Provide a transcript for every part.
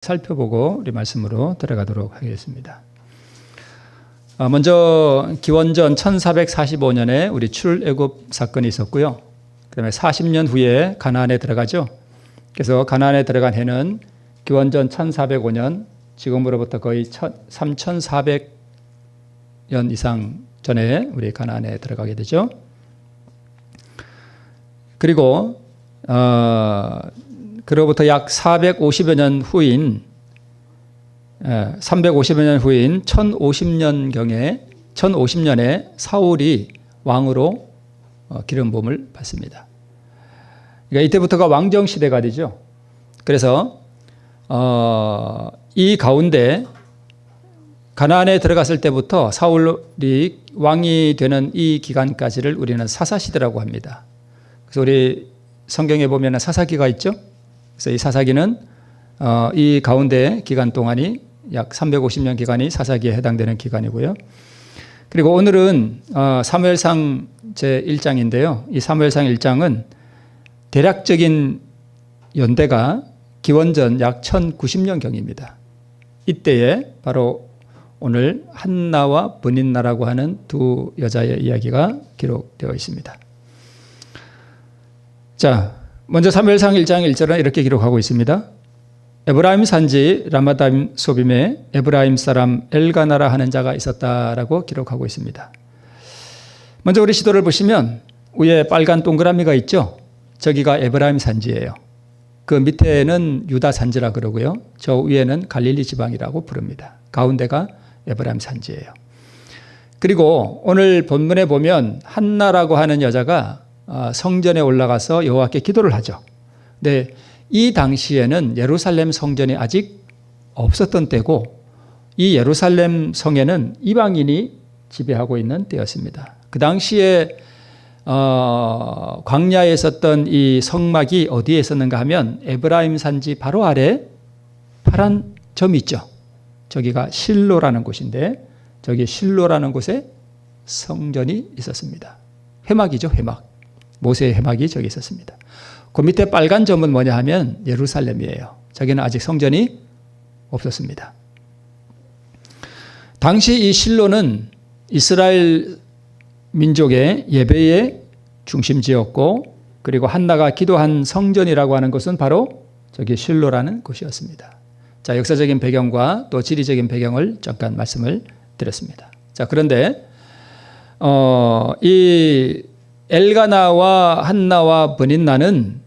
살펴보고 우리 말씀으로 들어가도록 하겠습니다. 먼저 기원전 1445년에 우리 출애굽 사건이 있었고요. 그다음에 40년 후에 가나안에 들어가죠. 그래서 가나안에 들어간 해는 기원전 1405년, 지금으로부터 거의 3400년 이상 전에 우리 가나안에 들어가게 되죠. 그리고 그로부터 약 450여 년 후인 350여 년 후인 1050년에 사울이 왕으로 기름 부음을 받습니다. 그러니까 이때부터가 왕정 시대가 되죠. 그래서 이 가운데 가나안에 들어갔을 때부터 사울이 왕이 되는 이 기간까지를 우리는 사사시대라고 합니다. 그래서 우리 성경에 보면 사사기가 있죠. 그래서 이 사사기는 이 가운데 기간 동안이 약 350년 기간이 사사기에 해당되는 기간이고요. 그리고 오늘은 사무엘상 제1장인데요. 이 사무엘상 1장은 대략적인 연대가 기원전 약 1090년경입니다. 이때에 바로 오늘 한나와 브닌나라고 하는 두 여자의 이야기가 기록되어 있습니다. 자, 먼저 사무엘상 1장 1절은 이렇게 기록하고 있습니다. 에브라임 산지 라마다임 소빔에 에브라임 사람 엘가나라 하는 자가 있었다라고 기록하고 있습니다. 먼저 우리 시도를 보시면 위에 빨간 동그라미가 있죠. 저기가 에브라임 산지예요. 그 밑에는 유다 산지라 그러고요. 저 위에는 갈릴리 지방이라고 부릅니다. 가운데가 에브라임 산지예요. 그리고 오늘 본문에 보면 한나라고 하는 여자가 성전에 올라가서 여호와께 기도를 하죠. 근데 이 당시에는 예루살렘 성전이 아직 없었던 때고 이 예루살렘 성에는 이방인이 지배하고 있는 때였습니다. 그 당시에 광야에 있었던 이 성막이 어디에 있었는가 하면 에브라임 산지 바로 아래 파란 점이 있죠. 저기가 실로라는 곳인데 저기 실로라는 곳에 성전이 있었습니다. 회막이죠, 회막. 모세의 회막이 저기 있었습니다. 그 밑에 빨간 점은 뭐냐 하면 예루살렘이에요. 저기는 아직 성전이 없었습니다. 당시 이 실로는 이스라엘 민족의 예배의 중심지였고, 그리고 한나가 기도한 성전이라고 하는 것은 바로 저기 실로라는 곳이었습니다. 자, 역사적인 배경과 또 지리적인 배경을 잠깐 말씀을 드렸습니다. 자, 그런데 이 엘가나와 한나와 브닌나는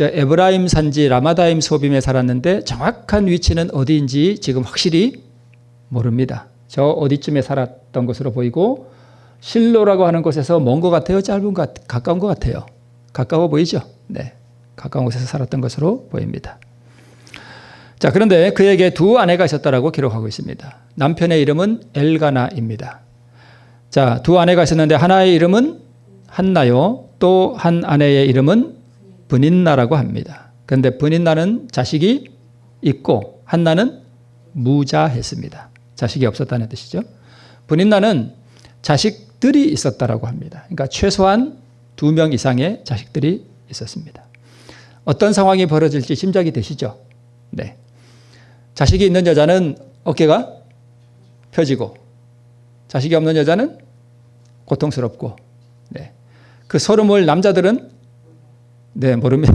에브라임 산지 라마다임 소빔에 살았는데 정확한 위치는 어디인지 지금 확실히 모릅니다. 저 어디쯤에 살았던 것으로 보이고 실로라고 하는 곳에서 먼 것 같아요? 짧은 것 같아요? 가까운 것 같아요? 가까워 보이죠? 네, 가까운 곳에서 살았던 것으로 보입니다. 자, 그런데 그에게 두 아내가 있었다라고 기록하고 있습니다. 남편의 이름은 엘가나입니다. 자, 두 아내가 있었는데 하나의 이름은 한나요. 또 한 아내의 이름은 브닌나라고 합니다. 그런데 브닌나는 자식이 있고 한나는 무자했습니다. 자식이 없었다는 뜻이죠. 브닌나는 자식들이 있었다라고 합니다. 그러니까 최소한 2명 이상의 자식들이 있었습니다. 어떤 상황이 벌어질지 짐작이 되시죠? 네. 자식이 있는 여자는 어깨가 펴지고 자식이 없는 여자는 고통스럽고, 네. 그 서름을 남자들은 네, 모릅니다.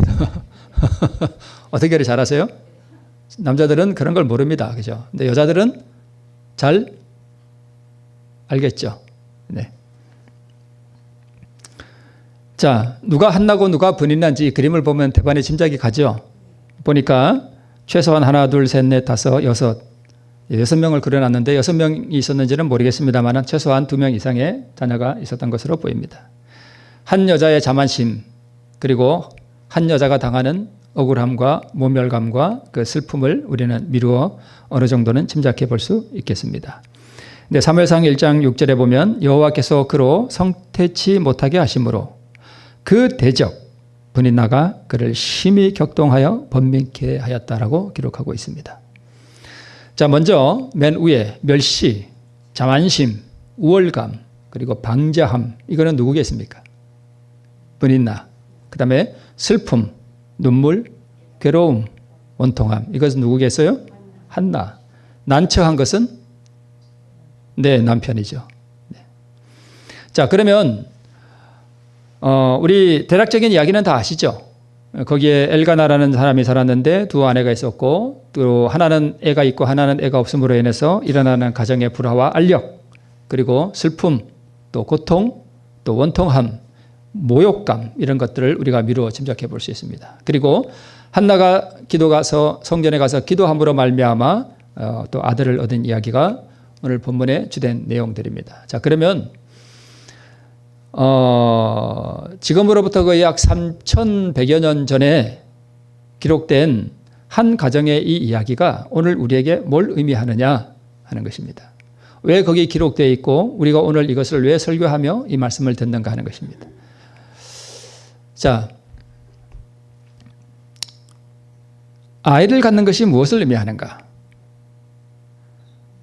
어떻게 잘 아세요? 남자들은 그런 걸 모릅니다. 그죠? 근데 여자들은 잘 알겠죠. 네. 자, 누가 한나고 누가 브닌나인지 그림을 보면 대반의 짐작이 가죠. 보니까 최소한 하나, 둘, 셋, 넷, 다섯, 여섯, 6명을 그려놨는데 6명이 있었는지는 모르겠습니다만 최소한 2명 이상의 자녀가 있었던 것으로 보입니다. 한 여자의 자만심, 그리고 한 여자가 당하는 억울함과 모멸감과 그 슬픔을 우리는 미루어 어느 정도는 짐작해 볼 수 있겠습니다. 근데 사무엘상 1장 6절에 보면 여호와께서 그로 성태치 못하게 하심으로 그 대적 브닌나가 그를 심히 격동하여 번민케 하였다라고 기록하고 있습니다. 자, 먼저 맨 위에 멸시, 자만심, 우월감, 그리고 방자함, 이거는 누구겠습니까? 브닌나. 그 다음에 슬픔, 눈물, 괴로움, 원통함. 이것은 누구겠어요? 한나. 난처한 것은 네, 남편이죠. 네. 자, 그러면 우리 대략적인 이야기는 다 아시죠? 거기에 엘가나라는 사람이 살았는데 두 아내가 있었고 또 하나는 애가 있고 하나는 애가 없음으로 인해서 일어나는 가정의 불화와 알력, 그리고 슬픔, 또 고통, 또 원통함, 모욕감, 이런 것들을 우리가 미루어 짐작해 볼 수 있습니다. 그리고 한나가 기도가서 성전에 가서 기도함으로 말미암아 또 아들을 얻은 이야기가 오늘 본문의 주된 내용들입니다. 자, 그러면 지금으로부터 거의 약 3,100여 년 전에 기록된 한 가정의 이 이야기가 오늘 우리에게 뭘 의미하느냐 하는 것입니다. 왜 거기 기록되어 있고 우리가 오늘 이것을 왜 설교하며 이 말씀을 듣는가 하는 것입니다. 자, 아이를 갖는 것이 무엇을 의미하는가?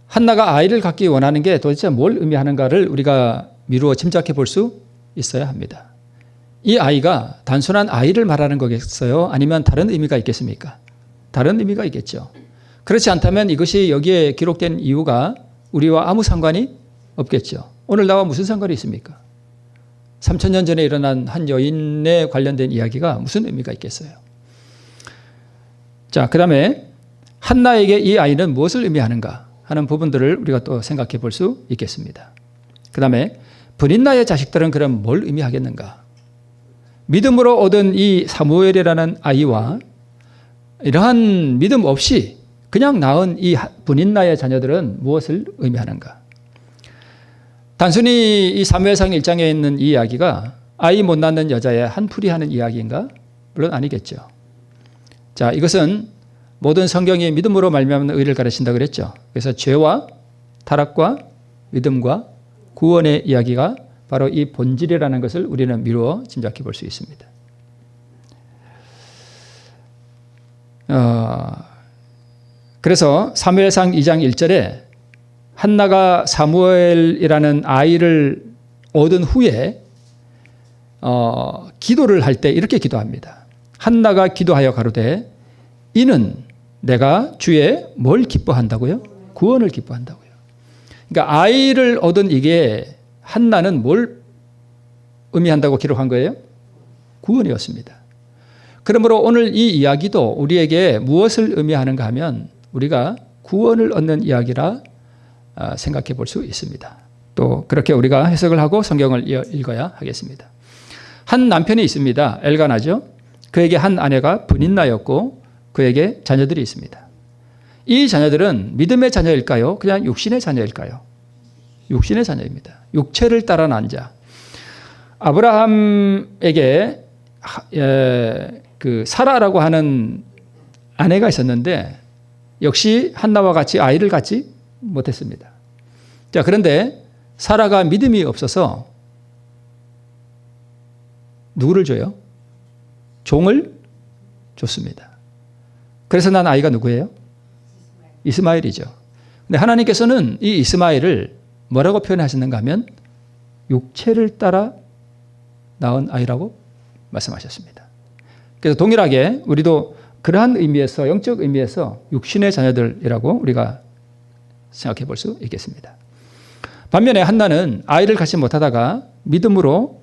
한나가 아이를 갖기 원하는 게 도대체 뭘 의미하는가를 우리가 미루어 짐작해 볼 수 있어야 합니다. 이 아이가 단순한 아이를 말하는 거겠어요? 아니면 다른 의미가 있겠습니까? 다른 의미가 있겠죠. 그렇지 않다면 이것이 여기에 기록된 이유가 우리와 아무 상관이 없겠죠. 오늘 나와 무슨 상관이 있습니까? 3,000년 전에 일어난 한 여인에 관련된 이야기가 무슨 의미가 있겠어요? 자, 그 다음에 한나에게 이 아이는 무엇을 의미하는가 하는 부분들을 우리가 또 생각해 볼 수 있겠습니다. 그 다음에 브린나의 자식들은 그럼 뭘 의미하겠는가? 믿음으로 얻은 이 사무엘이라는 아이와 이러한 믿음 없이 그냥 낳은 이 브린나의 자녀들은 무엇을 의미하는가? 단순히 이 사무엘상 1장에 있는 이 이야기가 아이 못 낳는 여자의 한풀이하는 이야기인가? 물론 아니겠죠. 자, 이것은 모든 성경이 믿음으로 말미암는 의를 가르친다 그랬죠. 그래서 죄와 타락과 믿음과 구원의 이야기가 바로 이 본질이라는 것을 우리는 미루어 짐작해 볼 수 있습니다. 그래서 사무엘상 2장 1절에 한나가 사무엘이라는 아이를 얻은 후에 기도를 할 때 이렇게 기도합니다. 한나가 기도하여 가로되 이는 내가 주의 뭘 기뻐한다고요? 구원을 기뻐한다고요. 그러니까 아이를 얻은 이게 한나는 뭘 의미한다고 기록한 거예요? 구원이었습니다. 그러므로 오늘 이 이야기도 우리에게 무엇을 의미하는가 하면 우리가 구원을 얻는 이야기라 생각해 볼 수 있습니다. 또 그렇게 우리가 해석을 하고 성경을 읽어야 하겠습니다. 한 남편이 있습니다. 엘가나죠. 그에게 한 아내가 브린나였고 그에게 자녀들이 있습니다. 이 자녀들은 믿음의 자녀일까요? 그냥 육신의 자녀일까요? 육신의 자녀입니다. 육체를 따라 난 자. 아브라함에게 그 사라라고 하는 아내가 있었는데 역시 한나와 같이 아이를 갖지 못했습니다. 자, 그런데 사라가 믿음이 없어서 누구를 줘요? 종을 줬습니다. 그래서 난 아이가 누구예요? 이스마엘이죠. 근데 하나님께서는 이 이스마엘을 뭐라고 표현하시는가 하면 육체를 따라 낳은 아이라고 말씀하셨습니다. 그래서 동일하게 우리도 그러한 의미에서 영적 의미에서 육신의 자녀들이라고 우리가 생각해 볼 수 있겠습니다. 반면에 한나는 아이를 갖지 못하다가 믿음으로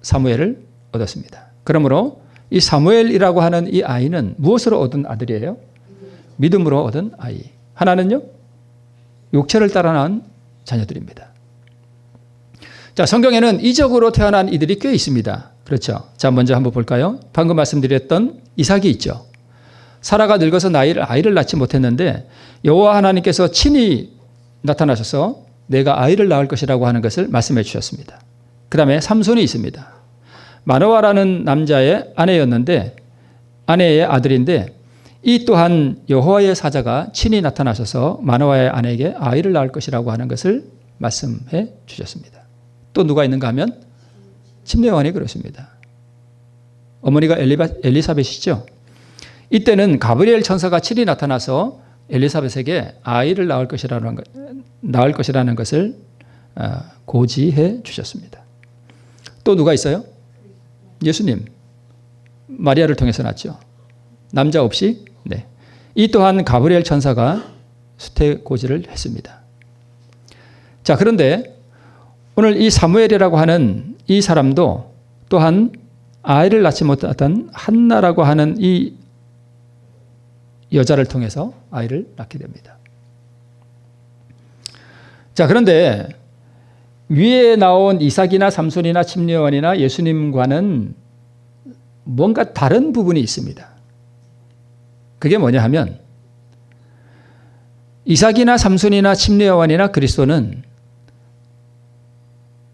사무엘을 얻었습니다. 그러므로 이 사무엘이라고 하는 이 아이는 무엇으로 얻은 아들이에요? 믿음으로 얻은 아이. 하나는요? 육체를 따라 낳은 자녀들입니다. 자, 성경에는 이적으로 태어난 이들이 꽤 있습니다. 그렇죠. 자, 먼저 한번 볼까요? 방금 말씀드렸던 이삭이 있죠. 사라가 늙어서 아이를 낳지 못했는데 여호와 하나님께서 친히 나타나셔서 내가 아이를 낳을 것이라고 하는 것을 말씀해 주셨습니다. 그 다음에 삼손이 있습니다. 마노아라는 남자의 아내였는데 아내의 아들인데 이 또한 여호와의 사자가 친히 나타나셔서 마노아의 아내에게 아이를 낳을 것이라고 하는 것을 말씀해 주셨습니다. 또 누가 있는가 하면 침례요한이 그렇습니다. 어머니가 엘리사벳이죠. 이때는 가브리엘 천사가 친히 나타나서 엘리사벳에게 아이를 낳을 것이라는 것을 고지해 주셨습니다. 또 누가 있어요? 예수님. 마리아를 통해서 낳죠. 남자 없이. 네. 이 또한 가브리엘 천사가 수태고지를 했습니다. 자, 그런데 오늘 이 사무엘이라고 하는 이 사람도 또한 아이를 낳지 못했던 한나라고 하는 이 여자를 통해서 아이를 낳게 됩니다. 자, 그런데 위에 나온 이삭이나 삼손이나 침례요한이나 예수님과는 뭔가 다른 부분이 있습니다. 그게 뭐냐 하면 이삭이나 삼손이나 침례요한이나 그리스도는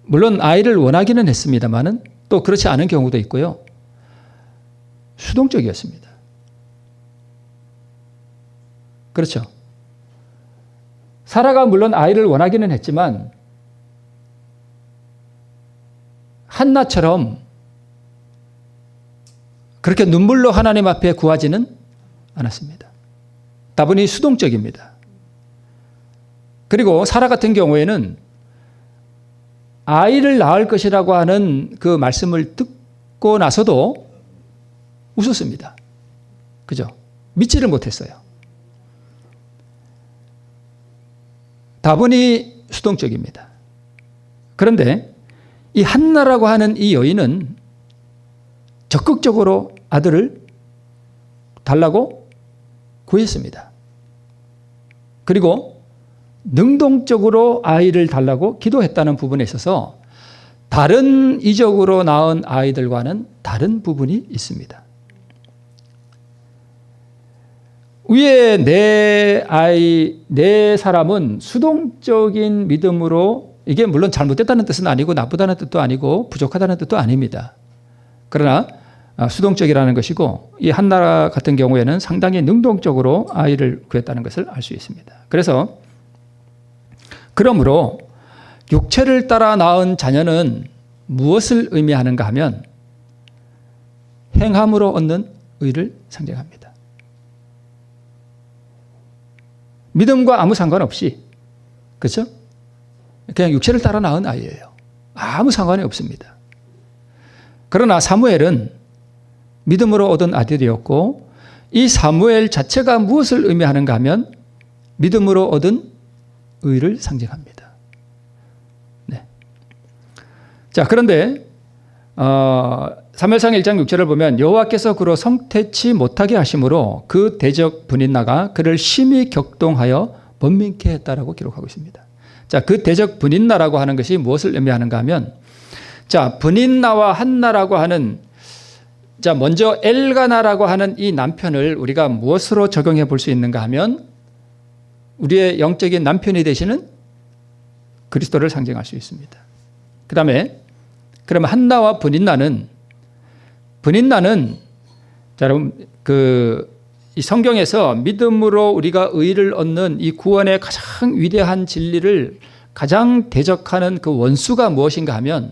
물론 아이를 원하기는 했습니다만은 또 그렇지 않은 경우도 있고요. 수동적이었습니다. 그렇죠. 사라가 물론 아이를 원하기는 했지만 한나처럼 그렇게 눈물로 하나님 앞에 구하지는 않았습니다. 다분히 수동적입니다. 그리고 사라 같은 경우에는 아이를 낳을 것이라고 하는 그 말씀을 듣고 나서도 웃었습니다. 그죠? 믿지를 못했어요. 다분히 수동적입니다. 그런데 이 한나라고 하는 이 여인은 적극적으로 아들을 달라고 구했습니다. 그리고 능동적으로 아이를 달라고 기도했다는 부분에 있어서 다른 이적으로 낳은 아이들과는 다른 부분이 있습니다. 위에 네 사람은 수동적인 믿음으로, 이게 물론 잘못됐다는 뜻은 아니고 나쁘다는 뜻도 아니고 부족하다는 뜻도 아닙니다. 그러나 수동적이라는 것이고 이 한나라 같은 경우에는 상당히 능동적으로 아이를 구했다는 것을 알 수 있습니다. 그러므로 육체를 따라 낳은 자녀는 무엇을 의미하는가 하면 행함으로 얻는 의를 상징합니다. 믿음과 아무 상관없이, 그렇죠? 그냥 육체를 따라 낳은 아이예요. 아무 상관이 없습니다. 그러나 사무엘은 믿음으로 얻은 아들이었고 이 사무엘 자체가 무엇을 의미하는가 하면 믿음으로 얻은 의를 상징합니다. 네. 자, 그런데 사무엘상 1장 6절을 보면 여호와께서 그로 성태치 못하게 하심으로 그 대적 분인나가 그를 심히 격동하여 번민케 했다라고 기록하고 있습니다. 자, 그 대적 분인나라고 하는 것이 무엇을 의미하는가 하면, 자, 분인나와 한나라고 하는, 자, 먼저 엘가나라고 하는 이 남편을 우리가 무엇으로 적용해 볼 수 있는가 하면 우리의 영적인 남편이 되시는 그리스도를 상징할 수 있습니다. 그 다음에 그러면 한나와 분인나는 자, 여러분 이 성경에서 믿음으로 우리가 의를 얻는 이 구원의 가장 위대한 진리를 가장 대적하는 그 원수가 무엇인가 하면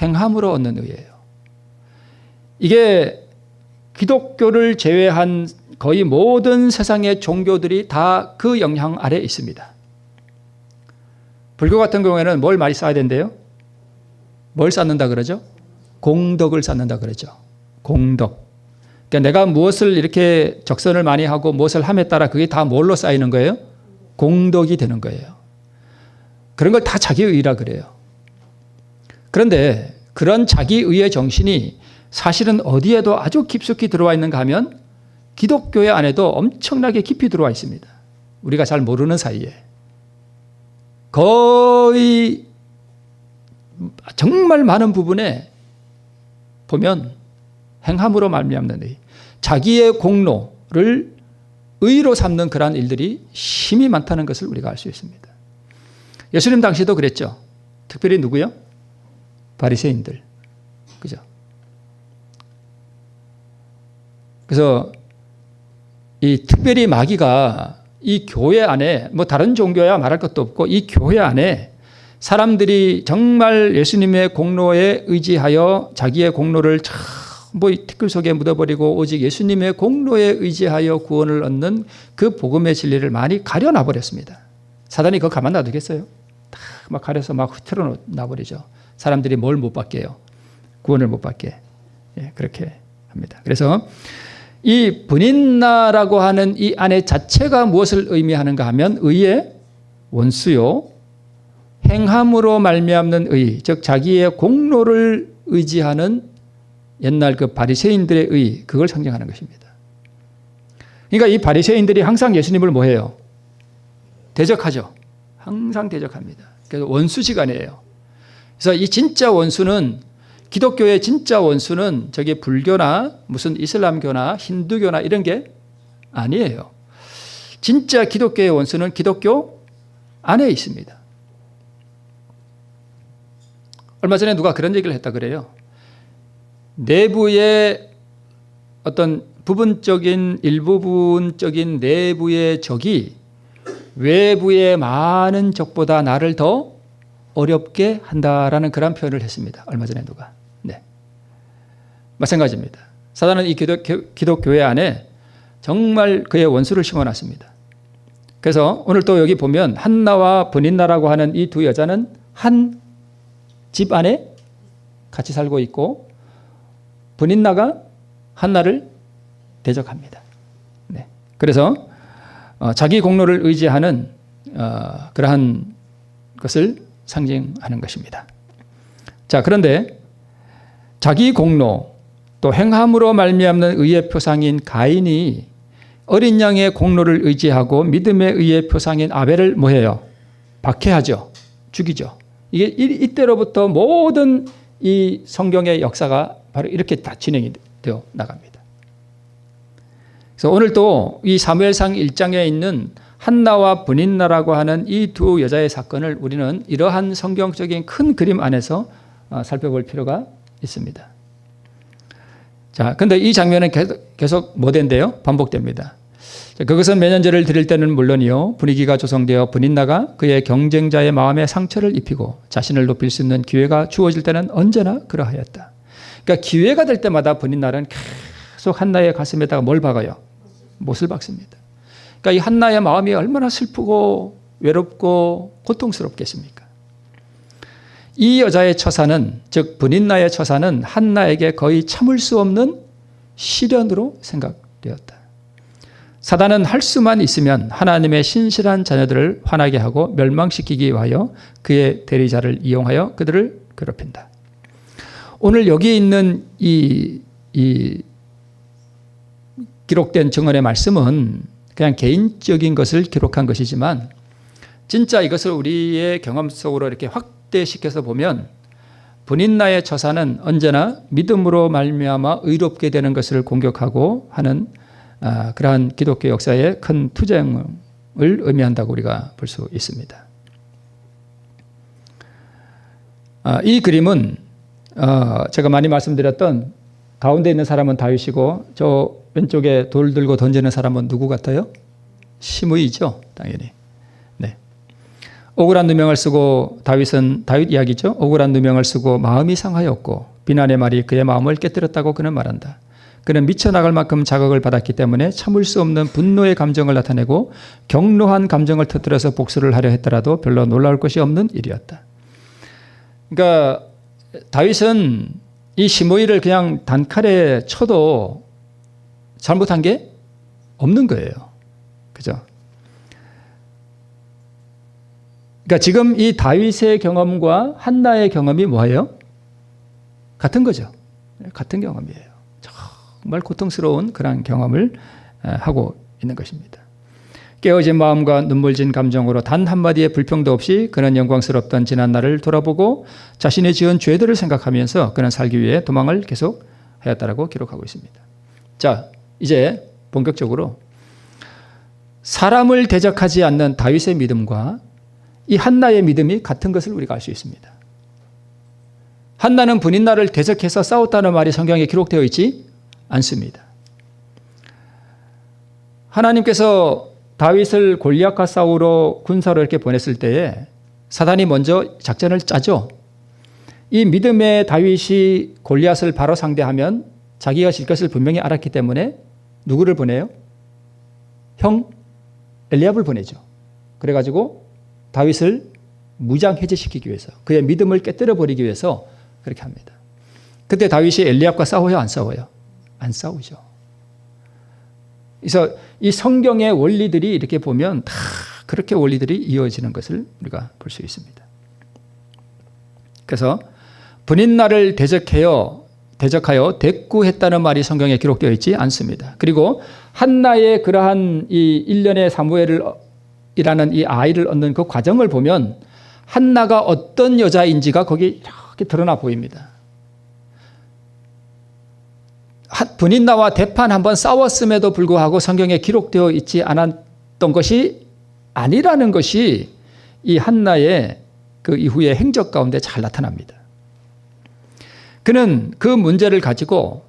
행함으로 얻는 의예요. 이게 기독교를 제외한 거의 모든 세상의 종교들이 다 그 영향 아래에 있습니다. 불교 같은 경우에는 뭘 많이 쌓아야 된대요? 뭘 쌓는다 그러죠? 공덕을 쌓는다 그러죠. 공덕. 그러니까 내가 무엇을 이렇게 적선을 많이 하고 무엇을 함에 따라 그게 다 뭘로 쌓이는 거예요? 공덕이 되는 거예요. 그런 걸 다 자기의라 그래요. 그런데 그런 자기의의 정신이 사실은 어디에도 아주 깊숙이 들어와 있는가 하면 기독교의 안에도 엄청나게 깊이 들어와 있습니다. 우리가 잘 모르는 사이에. 거의 정말 많은 부분에 보면 행함으로 말미암는 의, 자기의 공로를 의로 삼는 그러한 일들이 심히 많다는 것을 우리가 알 수 있습니다. 예수님 당시도 그랬죠. 특별히 누구요? 바리새인들. 그죠? 그래서 이 특별히 마귀가 이 교회 안에, 뭐 다른 종교야 말할 것도 없고 이 교회 안에 사람들이 정말 예수님의 공로에 의지하여 자기의 공로를 전부 티끌 속에 묻어버리고 오직 예수님의 공로에 의지하여 구원을 얻는 그 복음의 진리를 많이 가려놔 버렸습니다. 사단이 그거 가만 놔두겠어요? 막 가려서 막 흐트러 놔버리죠. 사람들이 뭘 못 받게요? 구원을 못 받게. 예, 그렇게 합니다. 그래서 이 브닌나라고 하는 이 아내 자체가 무엇을 의미하는가 하면 의의 원수요, 행함으로 말미암는 의, 즉 자기의 공로를 의지하는 옛날 그 바리새인들의 의, 그걸 상징하는 것입니다. 그러니까 이 바리새인들이 항상 예수님을 뭐해요? 대적하죠. 항상 대적합니다. 그래서 원수지간이에요. 그래서 이 진짜 원수는, 기독교의 진짜 원수는 저게 불교나 무슨 이슬람교나 힌두교나 이런 게 아니에요. 진짜 기독교의 원수는 기독교 안에 있습니다. 얼마 전에 누가 그런 얘기를 했다 그래요. 내부의 어떤 부분적인 일부분적인 내부의 적이 외부의 많은 적보다 나를 더 어렵게 한다라는 그런 표현을 했습니다. 얼마 전에 누가. 네. 마찬가지입니다. 사단은 이 기독교회 안에 정말 그의 원수를 심어놨습니다. 그래서 오늘 또 여기 보면 한나와 브닌나라고 하는 이 두 여자는 한 집 안에 같이 살고 있고 브닌나가 한나를 대적합니다. 네. 그래서 자기 공로를 의지하는 그러한 것을 상징하는 것입니다. 자, 그런데 자기 공로 또 행함으로 말미암는 의의 표상인 가인이 어린 양의 공로를 의지하고 믿음의 의의 표상인 아벨을 뭐해요? 박해하죠. 죽이죠. 이게 이때로부터 모든 이 성경의 역사가 바로 이렇게 다 진행이 되어 나갑니다. 그래서 오늘 또 이 사무엘상 1장에 있는 한나와 브닌나라고 하는 이 두 여자의 사건을 우리는 이러한 성경적인 큰 그림 안에서 살펴볼 필요가 있습니다. 자, 근데 이 장면은 계속 뭐 된대요? 반복됩니다. 그것은 매년제를 드릴 때는 물론이요, 분위기가 조성되어 브닌나가 그의 경쟁자의 마음에 상처를 입히고 자신을 높일 수 있는 기회가 주어질 때는 언제나 그러하였다. 그러니까 기회가 될 때마다 브닌나는 계속 한나의 가슴에다가 뭘 박아요? 못을 박습니다. 그러니까 이 한나의 마음이 얼마나 슬프고 외롭고 고통스럽겠습니까? 이 여자의 처사는, 즉 브닌나의 처사는 한나에게 거의 참을 수 없는 시련으로 생각되었다. 사단은 할 수만 있으면 하나님의 신실한 자녀들을 화나게 하고 멸망시키기 위하여 그의 대리자를 이용하여 그들을 괴롭힌다. 오늘 여기 있는 이 기록된 증언의 말씀은 그냥 개인적인 것을 기록한 것이지만 진짜 이것을 우리의 경험 속으로 이렇게 확대시켜서 보면 브닌나의 처사는 언제나 믿음으로 말미암아 의롭게 되는 것을 공격하고 하는 그러한 기독교 역사의 큰 투쟁을 의미한다고 우리가 볼 수 있습니다. 이 그림은 제가 많이 말씀드렸던 가운데 있는 사람은 다윗이고 저 왼쪽에 돌 들고 던지는 사람은 누구 같아요? 시므이죠, 당연히. 네. 억울한 누명을 쓰고 다윗 이야기죠. 억울한 누명을 쓰고 마음이 상하였고 비난의 말이 그의 마음을 깨뜨렸다고 그는 말한다. 그는 미쳐나갈 만큼 자극을 받았기 때문에 참을 수 없는 분노의 감정을 나타내고 격노한 감정을 터뜨려서 복수를 하려 했더라도 별로 놀라울 것이 없는 일이었다. 그러니까 다윗은 이 시므이를 그냥 단칼에 쳐도 잘못한 게 없는 거예요. 그죠? 그러니까 지금 이 다윗의 경험과 한나의 경험이 뭐예요? 같은 거죠. 같은 경험이에요. 정말 고통스러운 그런 경험을 하고 있는 것입니다. 깨어진 마음과 눈물진 감정으로 단 한마디의 불평도 없이 그는 영광스럽던 지난 날을 돌아보고 자신이 지은 죄들을 생각하면서 그는 살기 위해 도망을 계속 하였다라고 기록하고 있습니다. 자, 이제 본격적으로 사람을 대적하지 않는 다윗의 믿음과 이 한나의 믿음이 같은 것을 우리가 알 수 있습니다. 한나는 브닌나를 대적해서 싸웠다는 말이 성경에 기록되어 있지 않습니다. 하나님께서 다윗을 골리앗과 싸우러 군사로 이렇게 보냈을 때에 사단이 먼저 작전을 짜죠. 이 믿음의 다윗이 골리앗을 바로 상대하면 자기가 질 것을 분명히 알았기 때문에 누구를 보내요? 형 엘리압을 보내죠. 그래가지고 다윗을 무장 해제시키기 위해서, 그의 믿음을 깨뜨려 버리기 위해서 그렇게 합니다. 그때 다윗이 엘리압과 싸워요, 안 싸워요? 안 싸우죠. 그래서 이 성경의 원리들이 이렇게 보면 다 그렇게 원리들이 이어지는 것을 우리가 볼 수 있습니다. 그래서 분인날을 대적하여 대꾸했다는 말이 성경에 기록되어 있지 않습니다. 그리고 한나의 그러한 이 1년의 사무엘이라는 이 아이를 얻는 그 과정을 보면 한나가 어떤 여자인지가 거기 이렇게 드러나 보입니다. 분인나와 대판 한번 싸웠음에도 불구하고 성경에 기록되어 있지 않았던 것이 아니라는 것이 이 한나의 그 이후의 행적 가운데 잘 나타납니다. 그는 그 문제를 가지고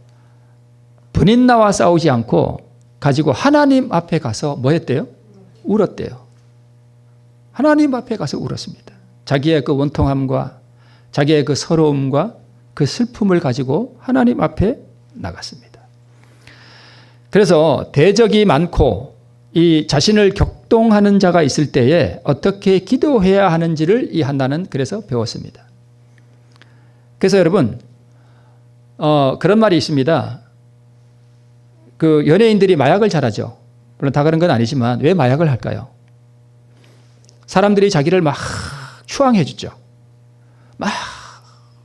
분인나와 싸우지 않고 가지고 하나님 앞에 가서 뭐 했대요? 울었대요. 하나님 앞에 가서 울었습니다. 자기의 그 원통함과 자기의 그 서러움과 그 슬픔을 가지고 하나님 앞에 나갔습니다. 그래서 대적이 많고 이 자신을 격동하는 자가 있을 때에 어떻게 기도해야 하는지를 이 한나는 그래서 배웠습니다. 그래서 여러분 그런 말이 있습니다. 그 연예인들이 마약을 잘하죠. 물론 다 그런 건 아니지만 왜 마약을 할까요? 사람들이 자기를 막 추앙해 주죠. 막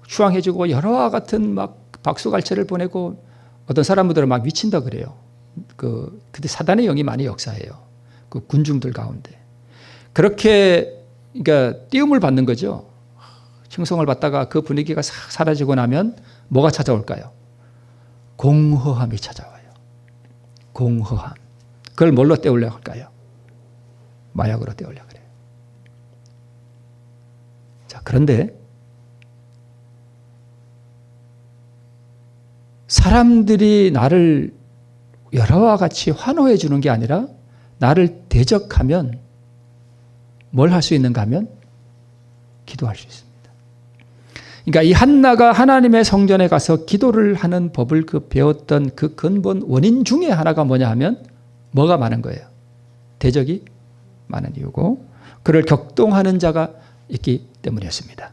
추앙해 주고 여러와 같은 막 박수갈채를 보내고 어떤 사람들은 막 미친다 그래요. 그때 사단의 영이 많이 역사해요. 그 군중들 가운데. 그렇게 그러니까 띄움을 받는 거죠. 칭송을 받다가 그 분위기가 싹 사라지고 나면 뭐가 찾아올까요? 공허함이 찾아와요. 공허함. 그걸 뭘로 때우려고 할까요? 마약으로 때우려고 그래요. 자, 그런데 사람들이 나를 여러와 같이 환호해 주는 게 아니라 나를 대적하면 뭘 할 수 있는가 하면 기도할 수 있습니다. 그러니까 이 한나가 하나님의 성전에 가서 기도를 하는 법을 배웠던 그 근본 원인 중에 하나가 뭐냐 하면 뭐가 많은 거예요? 대적이 많은 이유고 그를 격동하는 자가 있기 때문이었습니다.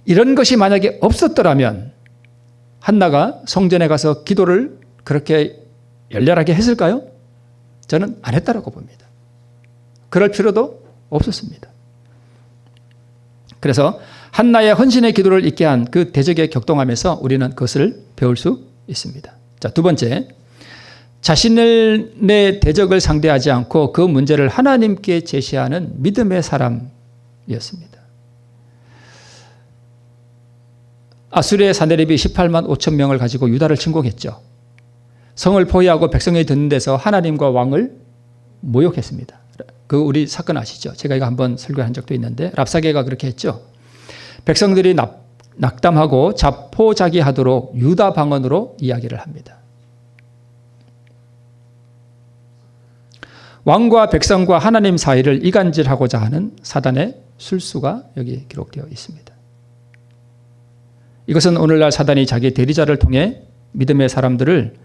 이런 것이 만약에 없었더라면 한나가 성전에 가서 기도를 그렇게 열렬하게 했을까요? 저는 안 했다라고 봅니다. 그럴 필요도 없었습니다. 그래서 한나의 헌신의 기도를 있게 한 그 대적에 격동하면서 우리는 그것을 배울 수 있습니다. 자, 두 번째, 자신의 대적을 상대하지 않고 그 문제를 하나님께 제시하는 믿음의 사람이었습니다. 아수르의 사내립이 18만 5천 명을 가지고 유다를 침공했죠. 성을 포위하고 백성이 듣는 데서 하나님과 왕을 모욕했습니다. 그 우리 사건 아시죠? 제가 이거 한번 설교한 적도 있는데 랍사게가 그렇게 했죠. 백성들이 낙담하고 자포자기하도록 유다 방언으로 이야기를 합니다. 왕과 백성과 하나님 사이를 이간질하고자 하는 사단의 술수가 여기 기록되어 있습니다. 이것은 오늘날 사단이 자기 대리자를 통해 믿음의 사람들을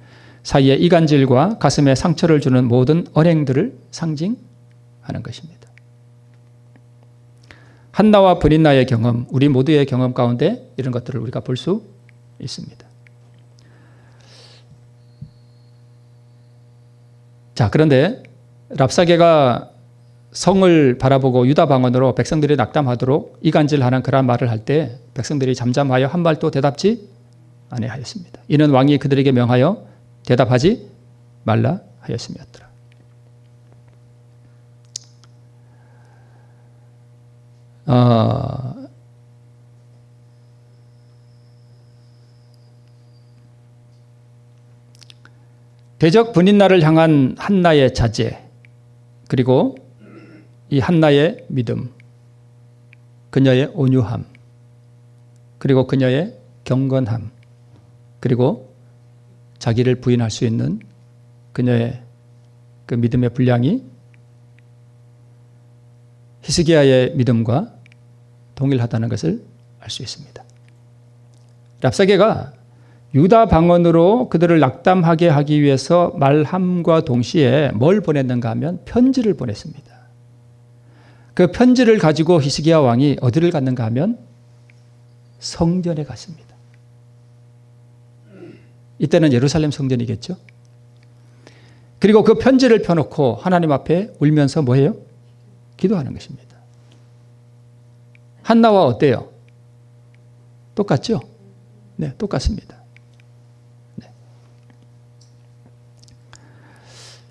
사이에 이간질과 가슴에 상처를 주는 모든 언행들을 상징하는 것입니다. 한나와 분인나의 경험, 우리 모두의 경험 가운데 이런 것들을 우리가 볼 수 있습니다. 자, 그런데 랍사게가 성을 바라보고 유다 방언으로 백성들이 낙담하도록 이간질하는 그런 말을 할 때 백성들이 잠잠하여 한 말도 대답지 아니하였습니다. 이는 왕이 그들에게 명하여 대답하지 말라 하였음이었더라. 대적 분인나를 향한 한나의 자제, 그리고 이 한나의 믿음, 그녀의 온유함, 그리고 그녀의 경건함, 그리고 자기를 부인할 수 있는 그녀의 그 믿음의 분량이 히스기야의 믿음과 동일하다는 것을 알 수 있습니다. 랍사게가 유다 방언으로 그들을 낙담하게 하기 위해서 말함과 동시에 뭘 보냈는가 하면 편지를 보냈습니다. 그 편지를 가지고 히스기야 왕이 어디를 갔는가 하면 성전에 갔습니다. 이때는 예루살렘 성전이겠죠. 그리고 그 편지를 펴놓고 하나님 앞에 울면서 뭐해요? 기도하는 것입니다. 한나와 어때요? 똑같죠? 네, 똑같습니다. 네.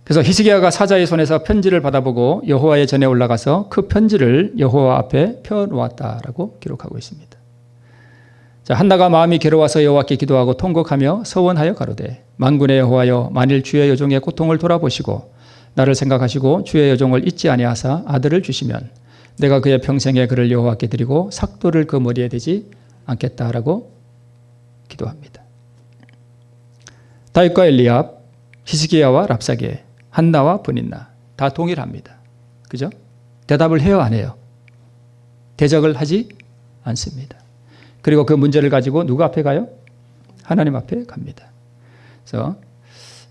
그래서 히스기야가 사자의 손에서 편지를 받아보고 여호와의 전에 올라가서 그 편지를 여호와 앞에 펴놓았다라고 기록하고 있습니다. 자, 한나가 마음이 괴로워서 여호와께 기도하고 통곡하며 서원하여 가로되 만군의 여호와여, 만일 주의 여종의 고통을 돌아보시고 나를 생각하시고 주의 여종을 잊지 아니하사 아들을 주시면 내가 그의 평생에 그를 여호와께 드리고 삭도를 그 머리에 대지 않겠다라고 기도합니다. 다윗과 엘리압, 히스기야와 랍사게, 한나와 브닌나 다 동일합니다. 그죠? 대답을 해요, 안 해요? 대적을 하지 않습니다. 그리고 그 문제를 가지고 누구 앞에 가요? 하나님 앞에 갑니다. 그래서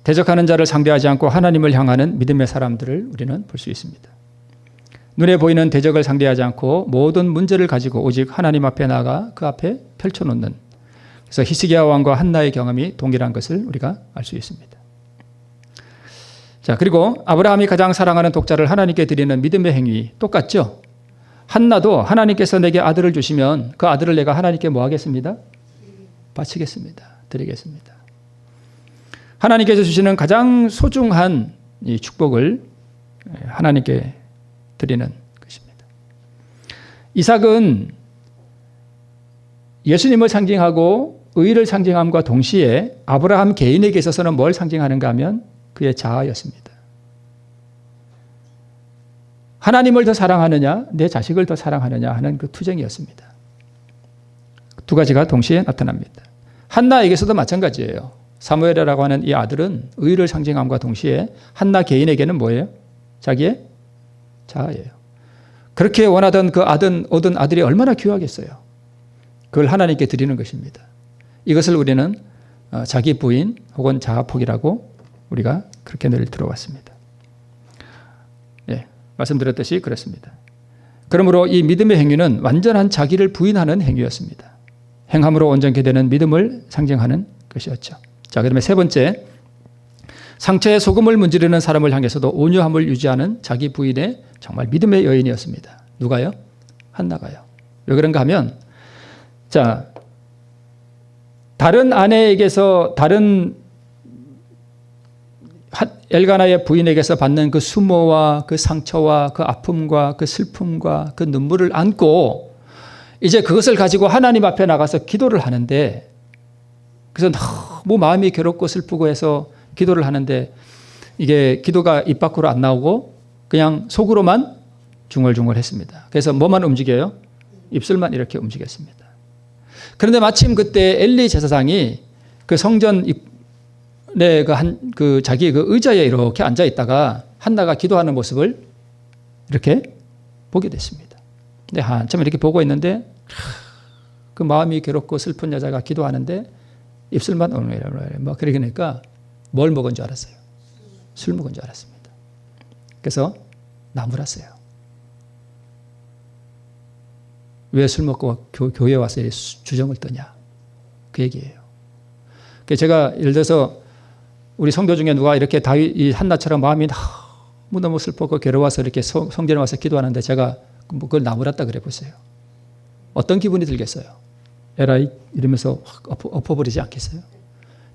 대적하는 자를 상대하지 않고 하나님을 향하는 믿음의 사람들을 우리는 볼 수 있습니다. 눈에 보이는 대적을 상대하지 않고 모든 문제를 가지고 오직 하나님 앞에 나아가 그 앞에 펼쳐놓는, 그래서 히스기야 왕과 한나의 경험이 동일한 것을 우리가 알 수 있습니다. 자, 그리고 아브라함이 가장 사랑하는 독자를 하나님께 드리는 믿음의 행위 똑같죠? 한나도 하나님께서 내게 아들을 주시면 그 아들을 내가 하나님께 뭐 하겠습니다? 바치겠습니다. 드리겠습니다. 하나님께서 주시는 가장 소중한 이 축복을 하나님께 드리는 것입니다. 이삭은 예수님을 상징하고 의를 상징함과 동시에 아브라함 개인에게 있어서는 뭘 상징하는가 하면 그의 자아였습니다. 하나님을 더 사랑하느냐, 내 자식을 더 사랑하느냐 하는 그 투쟁이었습니다. 두 가지가 동시에 나타납니다. 한나에게서도 마찬가지예요. 사무엘이라고 하는 이 아들은 의를 상징함과 동시에 한나 개인에게는 뭐예요? 자기의 자아예요. 그렇게 원하던 그 얻은 아들이 얼마나 귀하겠어요. 그걸 하나님께 드리는 것입니다. 이것을 우리는 자기 부인 혹은 자아폭이라고 우리가 그렇게 늘 들어왔습니다. 예, 말씀드렸듯이 그렇습니다. 그러므로 이 믿음의 행위는 완전한 자기를 부인하는 행위였습니다. 행함으로 온전케 되는 믿음을 상징하는 것이었죠. 자, 그러면 세 번째, 상처에 소금을 문지르는 사람을 향해서도 온유함을 유지하는 자기 부인의 정말 믿음의 여인이었습니다. 누가요? 한나가요. 왜 그런가 하면, 자, 다른 아내에게서, 다른 엘가나의 부인에게서 받는 그 수모와 그 상처와 그 아픔과 그 슬픔과 그 눈물을 안고 이제 그것을 가지고 하나님 앞에 나가서 기도를 하는데, 그래서 너무 마음이 괴롭고 슬프고 해서 기도를 하는데 이게 기도가 입 밖으로 안 나오고 그냥 속으로만 중얼중얼 했습니다. 그래서 뭐만 움직여요? 입술만 이렇게 움직였습니다. 그런데 마침 그때 엘리 제사장이 그 성전에 그 자기 그 의자에 이렇게 앉아 있다가 한나가 기도하는 모습을 이렇게 보게 됐습니다. 근데 한참 이렇게 보고 있는데 그 마음이 괴롭고 슬픈 여자가 기도하는데 입술만 뭐 그러니까 뭘 먹은 줄 알았어요? 술 먹은 줄 알았습니다. 그래서 나무랐어요. 왜 술 먹고 교회에 와서 주정을 떠냐? 그 얘기예요. 제가 예를 들어서 우리 성도 중에 누가 이렇게 다윗 한나처럼 마음이 너무너무 슬프고 괴로워서 이렇게 성전에 와서 기도하는데 제가 그걸 나무랐다 그래 보세요. 어떤 기분이 들겠어요? 에라이 이러면서 확 엎어버리지 않겠어요?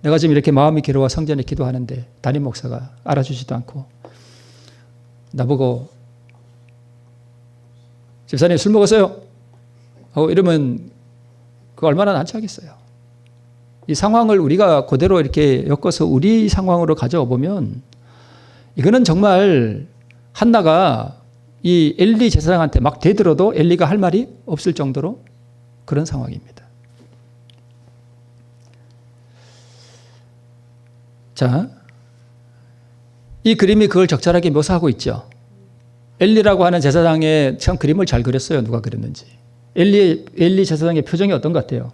내가 지금 이렇게 마음이 괴로워 성전에 기도하는데 담임 목사가 알아주지도 않고 나보고 집사님 술 먹었어요? 이러면 그거 얼마나 난처하겠어요. 이 상황을 우리가 그대로 이렇게 엮어서 우리 상황으로 가져와 보면 이거는 정말 한나가 이 엘리 제사장한테 막 대들어도 엘리가 할 말이 없을 정도로 그런 상황입니다. 자, 이 그림이 그걸 적절하게 묘사하고 있죠. 엘리라고 하는 제사장의 참 그림을 잘 그렸어요. 누가 그렸는지. 엘리 제사장의 표정이 어떤 것 같아요?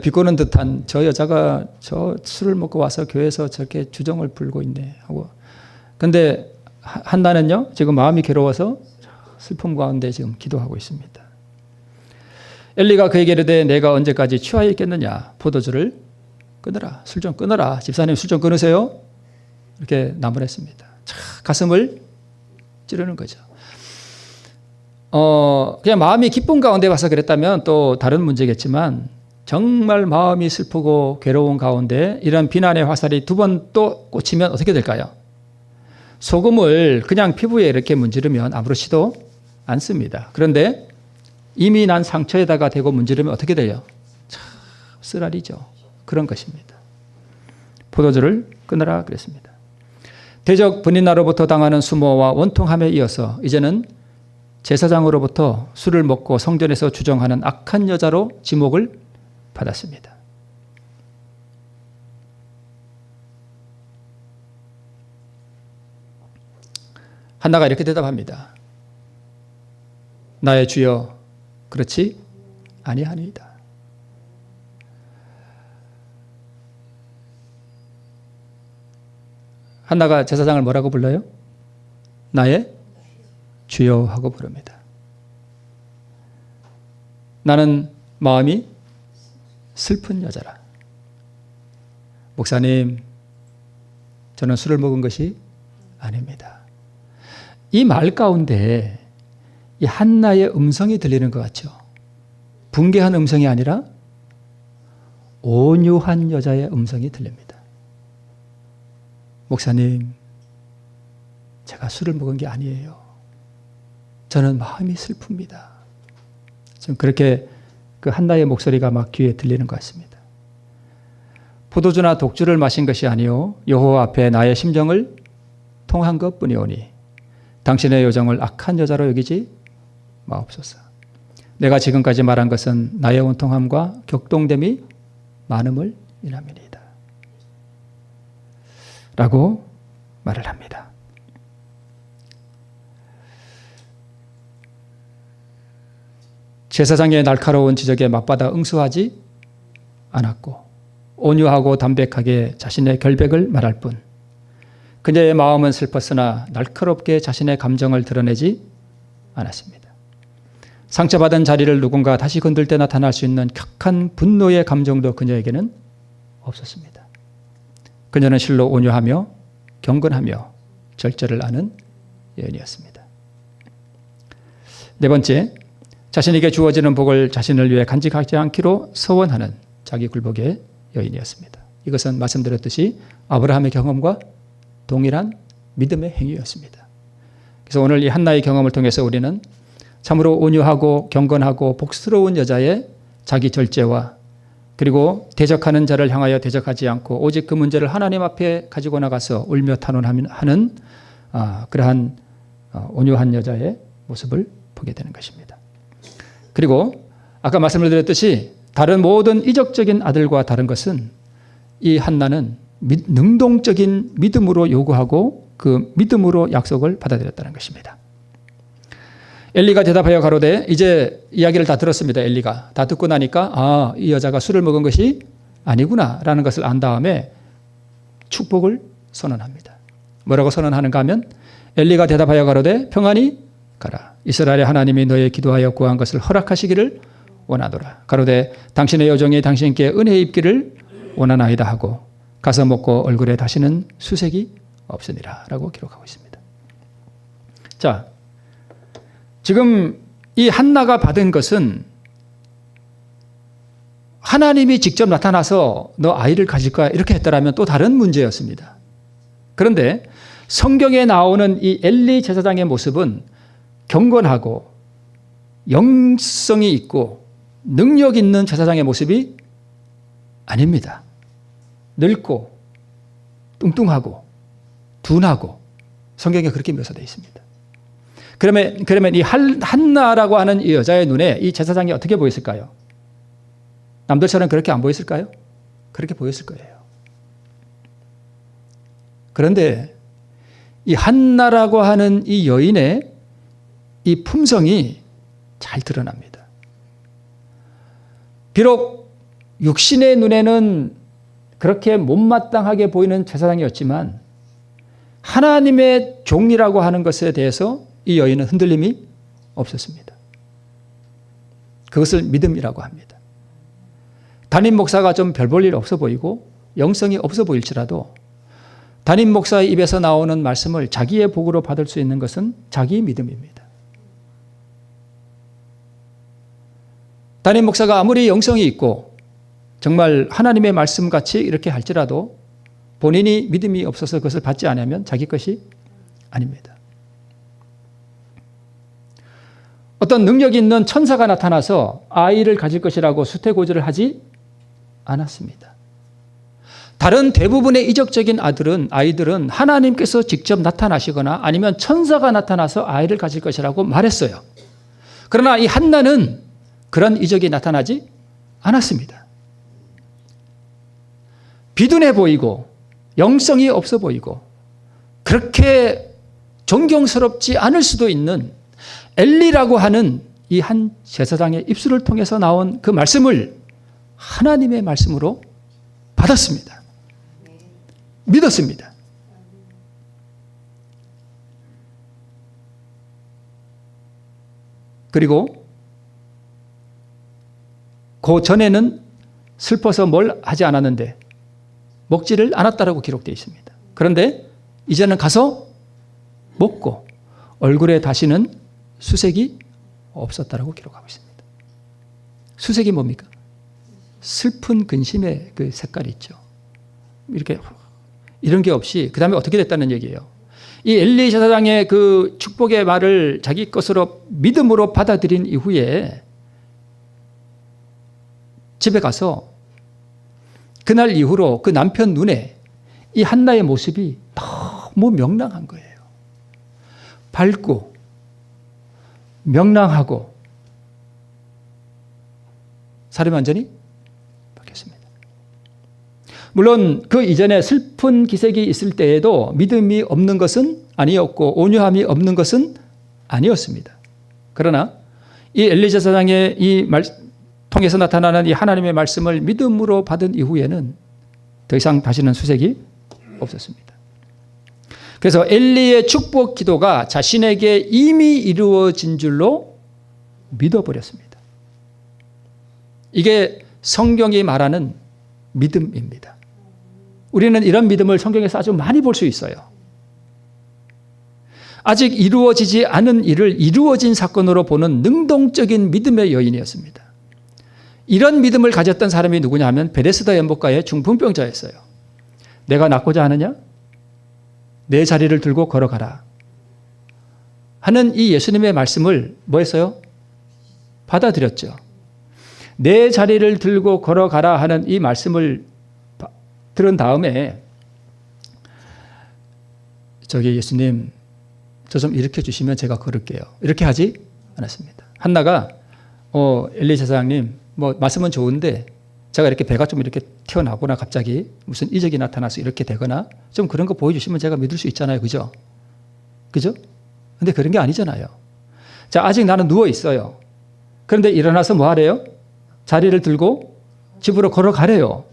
비꼬는 듯한, 저 여자가 저 술을 먹고 와서 교회에서 저렇게 주정을 불고 있네 하고. 근데 한나는요, 지금 마음이 괴로워서 슬픔 가운데 지금 기도하고 있습니다. 엘리가 그에게 이르되 내가 언제까지 취하여 있겠느냐? 포도주를 끊으라. 술 좀 끊어라. 집사님 술 좀 끊으세요. 이렇게 나무랬습니다. 가슴을 찌르는 거죠. 그냥 마음이 기쁨 가운데 와서 그랬다면 또 다른 문제겠지만 정말 마음이 슬프고 괴로운 가운데 이런 비난의 화살이 두 번 또 꽂히면 어떻게 될까요? 소금을 그냥 피부에 이렇게 문지르면 아무렇지도 않습니다. 그런데 이미 난 상처에다가 대고 문지르면 어떻게 돼요? 참 쓰라리죠. 그런 것입니다. 포도주를 끊으라 그랬습니다. 대적 분인나로부터 당하는 수모와 원통함에 이어서 이제는 제사장으로부터 술을 먹고 성전에서 주정하는 악한 여자로 지목을 받았습니다. 한나가 이렇게 대답합니다. 나의 주여, 그렇지 아니하니이다. 한나가 제사장을 뭐라고 불러요? 나의 주여 하고 부릅니다. 나는 마음이 슬픈 여자라. 목사님, 저는 술을 먹은 것이 아닙니다. 이 말 가운데 이 한나의 음성이 들리는 것 같죠? 붕괴한 음성이 아니라 온유한 여자의 음성이 들립니다. 목사님, 제가 술을 먹은 게 아니에요. 저는 마음이 슬픕니다. 지금 그렇게 그 한나의 목소리가 막 귀에 들리는 것 같습니다. 포도주나 독주를 마신 것이 아니요 여호와 앞에 나의 심정을 통한 것뿐이오니 당신의 요정을 악한 여자로 여기지 마옵소서. 내가 지금까지 말한 것은 나의 원통함과 격동됨이 많음을 인함이니이다. 라고 말을 합니다. 제사장의 날카로운 지적에 맞받아 응수하지 않았고 온유하고 담백하게 자신의 결백을 말할 뿐 그녀의 마음은 슬펐으나 날카롭게 자신의 감정을 드러내지 않았습니다. 상처받은 자리를 누군가 다시 건들 때 나타날 수 있는 격한 분노의 감정도 그녀에게는 없었습니다. 그녀는 실로 온유하며 경건하며 절제를 아는 여인이었습니다. 네 번째, 자신에게 주어지는 복을 자신을 위해 간직하지 않기로 서원하는 자기 굴복의 여인이었습니다. 이것은 말씀드렸듯이 아브라함의 경험과 동일한 믿음의 행위였습니다. 그래서 오늘 이 한나의 경험을 통해서 우리는 참으로 온유하고 경건하고 복스러운 여자의 자기 절제와 그리고 대적하는 자를 향하여 대적하지 않고 오직 그 문제를 하나님 앞에 가지고 나가서 울며 탄원하는 그러한 온유한 여자의 모습을 보게 되는 것입니다. 그리고 아까 말씀을 드렸듯이 다른 모든 이적적인 아들과 다른 것은 이 한나는 능동적인 믿음으로 요구하고 그 믿음으로 약속을 받아들였다는 것입니다. 엘리가 대답하여 가로되 이제 이야기를 다 들었습니다. 엘리가 다 듣고 나니까 이 여자가 술을 먹은 것이 아니구나 라는 것을 안 다음에 축복을 선언합니다. 뭐라고 선언하는가 하면 엘리가 대답하여 가로되 평안히 가라. 이스라엘의 하나님이 너의 기도하여 구한 것을 허락하시기를 원하노라. 가로되 당신의 여종이 당신께 은혜 입기를 원하나이다 하고 가서 먹고 얼굴에 다시는 수색이 없으니라 라고 기록하고 있습니다. 자, 지금 이 한나가 받은 것은 하나님이 직접 나타나서 너 아이를 가질 거야 이렇게 했더라면 또 다른 문제였습니다. 그런데 성경에 나오는 이 엘리 제사장의 모습은 경건하고 영성이 있고 능력 있는 제사장의 모습이 아닙니다. 늙고 뚱뚱하고 둔하고 성경에 그렇게 묘사되어 있습니다. 그러면 이 한나라고 하는 이 여자의 눈에 이 제사장이 어떻게 보였을까요? 남들처럼 그렇게 안 보였을까요? 그렇게 보였을 거예요. 그런데 이 한나라고 하는 이 여인의 이 품성이 잘 드러납니다. 비록 육신의 눈에는 그렇게 못마땅하게 보이는 제사장이었지만 하나님의 종이라고 하는 것에 대해서 이 여인은 흔들림이 없었습니다. 그것을 믿음이라고 합니다. 담임 목사가 좀 별 볼 일 없어 보이고 영성이 없어 보일지라도 담임 목사의 입에서 나오는 말씀을 자기의 복으로 받을 수 있는 것은 자기의 믿음입니다. 담임 목사가 아무리 영성이 있고 정말 하나님의 말씀같이 이렇게 할지라도 본인이 믿음이 없어서 그것을 받지 않으면 자기 것이 아닙니다. 어떤 능력 있는 천사가 나타나서 아이를 가질 것이라고 수태고지를 하지 않았습니다. 다른 대부분의 이적적인 아이들은 하나님께서 직접 나타나시거나 아니면 천사가 나타나서 아이를 가질 것이라고 말했어요. 그러나 이 한나는 그런 이적이 나타나지 않았습니다. 비둔해 보이고 영성이 없어 보이고 그렇게 존경스럽지 않을 수도 있는 엘리라고 하는 이 한 제사장의 입술을 통해서 나온 그 말씀을 하나님의 말씀으로 받았습니다. 믿었습니다. 그리고 그 전에는 슬퍼서 뭘 하지 않았는데 먹지를 않았다라고 기록되어 있습니다. 그런데 이제는 가서 먹고 얼굴에 다시는 수색이 없었다라고 기록하고 있습니다. 수색이 뭡니까? 슬픈 근심의 그 색깔이 있죠. 이렇게 이런 게 없이 그 다음에 어떻게 됐다는 얘기예요. 이 엘리 제사장의 그 축복의 말을 자기 것으로 믿음으로 받아들인 이후에 집에 가서 그날 이후로 그 남편 눈에 이 한나의 모습이 너무 명랑한 거예요. 밝고 명랑하고 사람이 완전히 바뀌었습니다. 물론 그 이전에 슬픈 기색이 있을 때에도 믿음이 없는 것은 아니었고 온유함이 없는 것은 아니었습니다. 그러나 이 엘리 제사장의 이 통해서 나타나는 이 하나님의 말씀을 믿음으로 받은 이후에는 더 이상 다시는 수색이 없었습니다. 그래서 엘리의 축복 기도가 자신에게 이미 이루어진 줄로 믿어버렸습니다. 이게 성경이 말하는 믿음입니다. 우리는 이런 믿음을 성경에서 아주 많이 볼 수 있어요. 아직 이루어지지 않은 일을 이루어진 사건으로 보는 능동적인 믿음의 여인이었습니다. 이런 믿음을 가졌던 사람이 누구냐 하면 베데스다 연못가의 중풍병자였어요. 내가 낫고자 하느냐? 내 자리를 들고 걸어가라 하는 이 예수님의 말씀을 뭐 했어요? 받아들였죠. 내 자리를 들고 걸어가라 하는 이 말씀을 들은 다음에 저기 예수님 저 좀 일으켜 주시면 제가 걸을게요. 이렇게 하지 않았습니다. 한나가 엘리 제사장님 뭐 말씀은 좋은데 제가 이렇게 배가 좀 이렇게 튀어나오거나 갑자기 무슨 이적이 나타나서 이렇게 되거나 좀 그런 거 보여주시면 제가 믿을 수 있잖아요. 그죠? 그죠? 근데 그런 게 아니잖아요. 자, 아직 나는 누워 있어요. 그런데 일어나서 뭐 하래요? 자리를 들고 집으로 걸어가래요.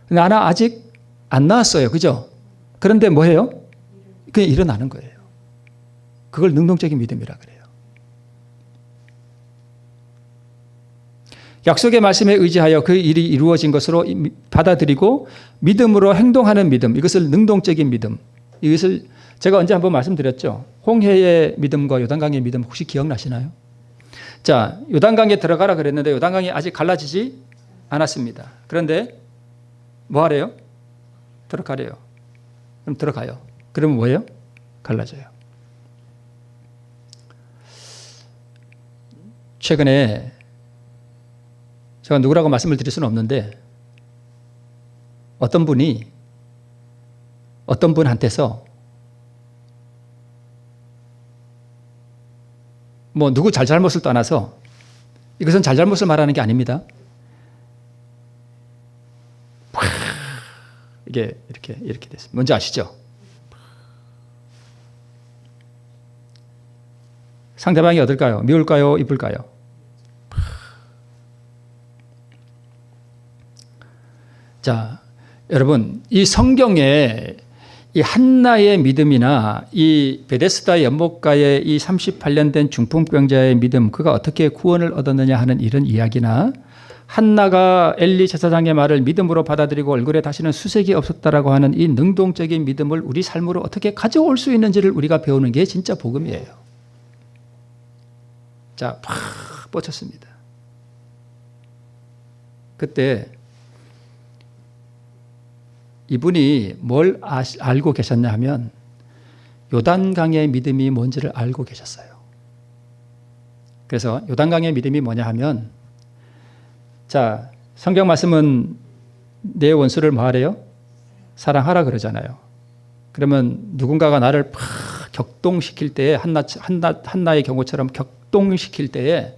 나는 아직 안 나왔어요. 그죠? 그런데 뭐 해요? 그냥 일어나는 거예요. 그걸 능동적인 믿음이라 그래요. 약속의 말씀에 의지하여 그 일이 이루어진 것으로 받아들이고 믿음으로 행동하는 믿음, 이것을 능동적인 믿음, 이것을 제가 언제 한번 말씀드렸죠. 홍해의 믿음과 요단강의 믿음 혹시 기억나시나요? 자, 요단강에 들어가라 그랬는데 요단강이 아직 갈라지지 않았습니다. 그런데 뭐 하래요? 들어가래요. 그럼 들어가요. 그러면 뭐예요? 갈라져요. 최근에 제가 누구라고 말씀을 드릴 수는 없는데 어떤 분이 어떤 분한테서 뭐 누구 잘잘못을 떠나서 이것은 잘잘못을 말하는 게 아닙니다. 이게 이렇게 됐습니다. 뭔지 아시죠? 상대방이 어떨까요? 미울까요? 이쁠까요? 자, 여러분, 이 성경에 이 한나의 믿음이나 이 베데스다 연못가의 이 38년 된 중풍병자의 믿음, 그가 어떻게 구원을 얻었느냐 하는 이런 이야기나 한나가 엘리 제사장의 말을 믿음으로 받아들이고 얼굴에 다시는 수색이 없었다라고 하는 이 능동적인 믿음을 우리 삶으로 어떻게 가져올 수 있는지를 우리가 배우는 게 진짜 복음이에요. 자, 팍 뻗쳤습니다. 그때 이분이 뭘 알고 계셨냐 하면 요단강의 믿음이 뭔지를 알고 계셨어요. 그래서 요단강의 믿음이 뭐냐 하면, 자, 성경 말씀은 내 원수를 뭐 하래요? 사랑하라 그러잖아요. 그러면 누군가가 나를 팍 격동시킬 때에 한나의 경우처럼 격동시킬 때에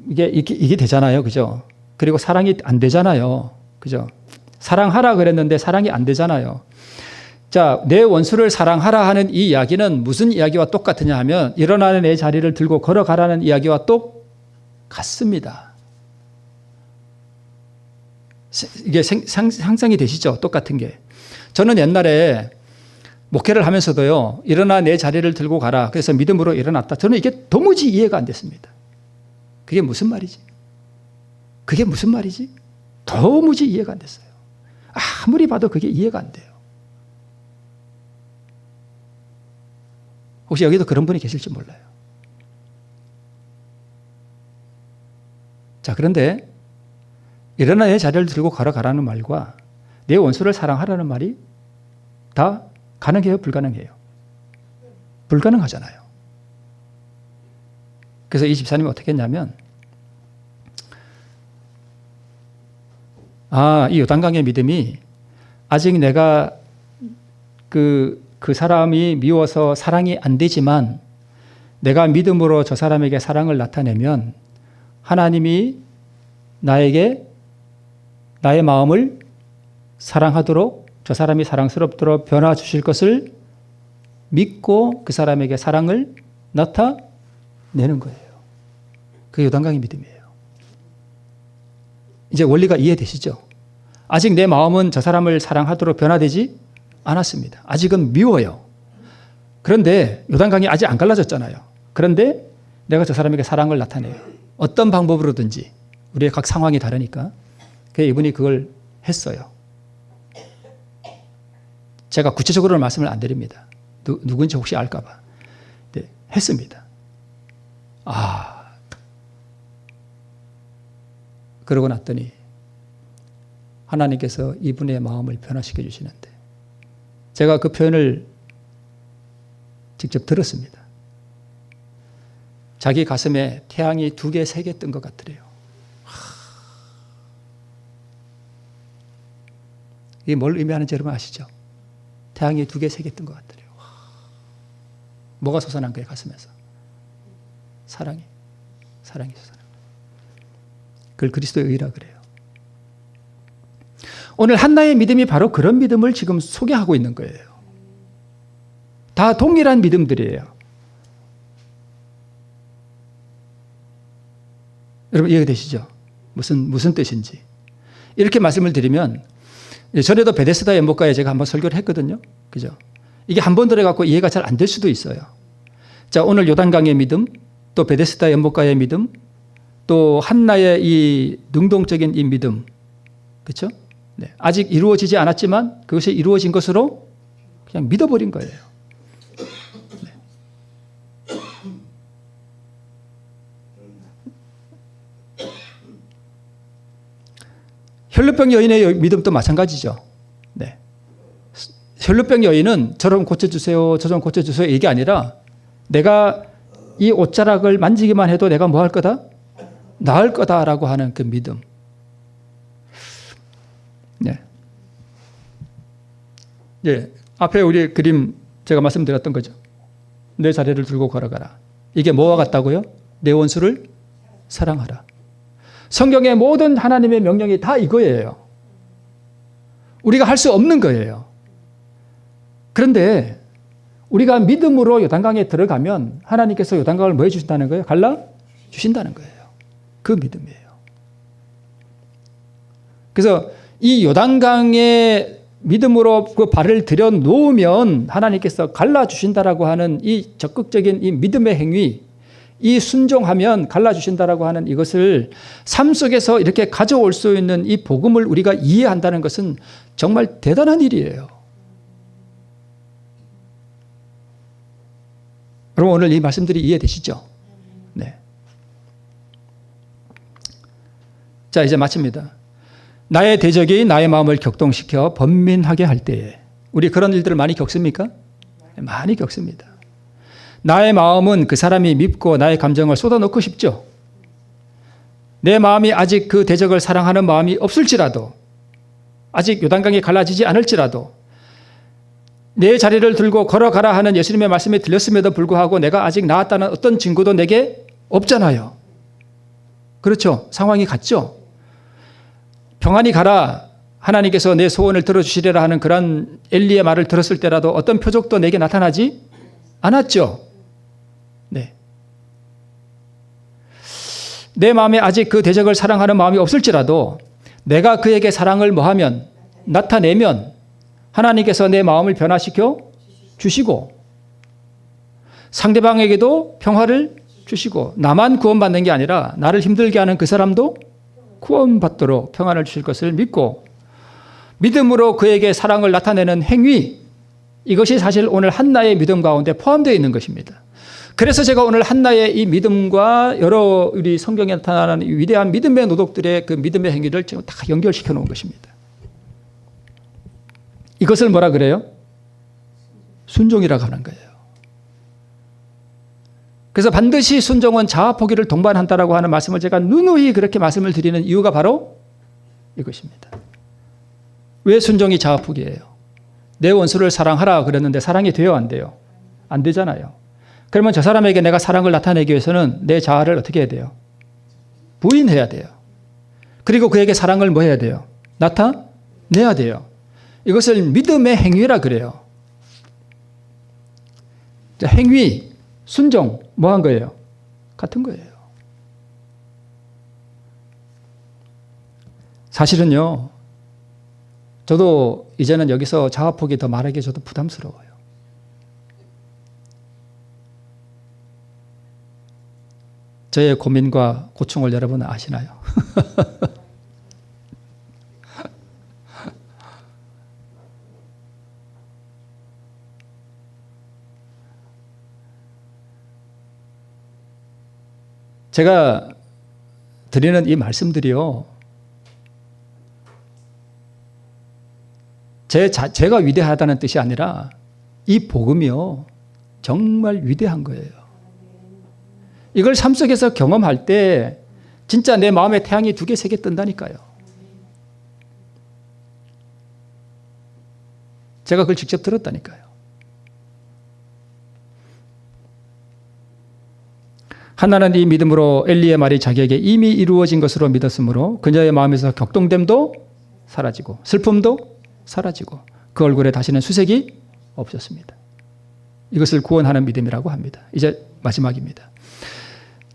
이게 되잖아요. 그죠? 그리고 사랑이 안 되잖아요. 그죠? 사랑하라 그랬는데 사랑이 안 되잖아요. 자, 내 원수를 사랑하라 하는 이 이야기는 무슨 이야기와 똑같으냐 하면 일어나는 내 자리를 들고 걸어가라는 이야기와 똑같습니다. 이게 상상이 되시죠? 똑같은 게. 저는 옛날에 목회를 하면서도요, 일어나 내 자리를 들고 가라. 그래서 믿음으로 일어났다. 저는 이게 도무지 이해가 안 됐습니다. 그게 무슨 말이지? 그게 무슨 말이지? 도무지 이해가 안 됐어요. 아무리 봐도 그게 이해가 안 돼요. 혹시 여기도 그런 분이 계실지 몰라요. 자, 그런데 일어나 내 자리를 들고 걸어가라는 말과 내 원수를 사랑하라는 말이 다 가능해요? 불가능해요? 불가능하잖아요. 그래서 이 집사님이 어떻게 했냐면, 이 요단강의 믿음이 아직 내가 그 사람이 미워서 사랑이 안 되지만 내가 믿음으로 저 사람에게 사랑을 나타내면 하나님이 나에게 나의 마음을 사랑하도록, 저 사람이 사랑스럽도록 변화 주실 것을 믿고 그 사람에게 사랑을 나타내는 거예요. 그게 요단강의 믿음이에요. 이제 원리가 이해되시죠? 아직 내 마음은 저 사람을 사랑하도록 변화되지 않았습니다. 아직은 미워요. 그런데 요단강이 아직 안 갈라졌잖아요. 그런데 내가 저 사람에게 사랑을 나타내요. 어떤 방법으로든지. 우리의 각 상황이 다르니까. 그래서 이분이 그걸 했어요. 제가 구체적으로는 말씀을 안 드립니다. 누군지 혹시 알까 봐. 네, 했습니다. 그러고 났더니 하나님께서 이분의 마음을 변화시켜 주시는데, 제가 그 표현을 직접 들었습니다. 자기 가슴에 태양이 2개, 3개 뜬 것 같더래요. 이게 뭘 의미하는지 여러분 아시죠? 태양이 2개, 3개 뜬 것 같더래요. 뭐가 솟아난 거예요, 가슴에서? 사랑이 솟아난 거예요. 그걸 그리스도의 의라 그래요. 오늘 한나의 믿음이 바로 그런 믿음을 지금 소개하고 있는 거예요. 다 동일한 믿음들이에요. 여러분 이해가 되시죠? 무슨 뜻인지. 이렇게 말씀을 드리면, 전에도 베데스다 연못가에 제가 한번 설교를 했거든요. 그죠? 이게 한 번 들어갖고 이해가 잘 안 될 수도 있어요. 자, 오늘 요단강의 믿음, 또 베데스다 연못가의 믿음, 또 한나의 이 능동적인 이 믿음, 그렇죠? 네. 아직 이루어지지 않았지만 그것이 이루어진 것으로 그냥 믿어버린 거예요. 네. 혈루병 여인의 믿음도 마찬가지죠. 네. 혈루병 여인은 저 좀 고쳐주세요, 저 좀 고쳐주세요 이게 아니라 내가 이 옷자락을 만지기만 해도 내가 뭐 할 거다? 나을 거다라고 하는 그 믿음. 네. 예. 앞에 우리 그림 제가 말씀드렸던 거죠. 내 자리를 들고 걸어가라. 이게 뭐와 같다고요? 내 원수를 사랑하라. 성경의 모든 하나님의 명령이 다 이거예요. 우리가 할 수 없는 거예요. 그런데 우리가 믿음으로 요단강에 들어가면 하나님께서 요단강을 뭐 해주신다는 거예요? 갈라주신다는 거예요. 그 믿음이에요. 그래서 이 요단강에 믿음으로 그 발을 들여 놓으면 하나님께서 갈라주신다라고 하는 이 적극적인 이 믿음의 행위, 이 순종하면 갈라주신다라고 하는 이것을 삶 속에서 이렇게 가져올 수 있는 이 복음을 우리가 이해한다는 것은 정말 대단한 일이에요. 여러분 오늘 이 말씀들이 이해되시죠? 네. 자, 이제 마칩니다. 나의 대적이 나의 마음을 격동시켜 번민하게 할 때에 우리 그런 일들을 많이 겪습니까? 많이 겪습니다. 나의 마음은 그 사람이 밉고 나의 감정을 쏟아놓고 싶죠. 내 마음이 아직 그 대적을 사랑하는 마음이 없을지라도 아직 요단강이 갈라지지 않을지라도 내 자리를 들고 걸어가라 하는 예수님의 말씀이 들렸음에도 불구하고 내가 아직 나았다는 어떤 증거도 내게 없잖아요. 그렇죠? 상황이 같죠? 평안히 가라. 하나님께서 내 소원을 들어주시리라 하는 그런 엘리의 말을 들었을 때라도 어떤 표적도 내게 나타나지 않았죠. 네. 내 마음에 아직 그 대적을 사랑하는 마음이 없을지라도 내가 그에게 사랑을 뭐하면 나타내면 하나님께서 내 마음을 변화시켜 주시고 상대방에게도 평화를 주시고 나만 구원받는 게 아니라 나를 힘들게 하는 그 사람도 구원받도록 평안을 주실 것을 믿고 믿음으로 그에게 사랑을 나타내는 행위, 이것이 사실 오늘 한나의 믿음 가운데 포함되어 있는 것입니다. 그래서 제가 오늘 한나의 이 믿음과 여러 우리 성경에 나타나는 위대한 믿음의 노독들의 그 믿음의 행위를 지금 다 연결시켜 놓은 것입니다. 이것을 뭐라 그래요? 순종이라고 하는 거예요. 그래서 반드시 순종은 자아 포기를 동반한다라고 하는 말씀을 제가 누누이 그렇게 말씀을 드리는 이유가 바로 이것입니다. 왜 순종이 자아 포기예요? 내 원수를 사랑하라 그랬는데 사랑이 돼요, 안 돼요? 안 되잖아요. 그러면 저 사람에게 내가 사랑을 나타내기 위해서는 내 자아를 어떻게 해야 돼요? 부인해야 돼요. 그리고 그에게 사랑을 뭐 해야 돼요? 나타내야 돼요. 이것을 믿음의 행위라 그래요. 행위, 순종, 뭐 한 거예요? 같은 거예요. 사실은요, 저도 이제는 여기서 자아포기 더 말하기 저도 부담스러워요. 저의 고민과 고충을 여러분은 아시나요? 제가 드리는 이 말씀들이요, 제가 위대하다는 뜻이 아니라 이 복음이요, 정말 위대한 거예요. 이걸 삶 속에서 경험할 때 진짜 내 마음에 태양이 2개, 3개 뜬다니까요. 제가 그걸 직접 들었다니까요. 한나는 이 믿음으로 엘리의 말이 자기에게 이미 이루어진 것으로 믿었으므로 그녀의 마음에서 격동됨도 사라지고 슬픔도 사라지고 그 얼굴에 다시는 수색이 없었습니다. 이것을 구원하는 믿음이라고 합니다. 이제 마지막입니다.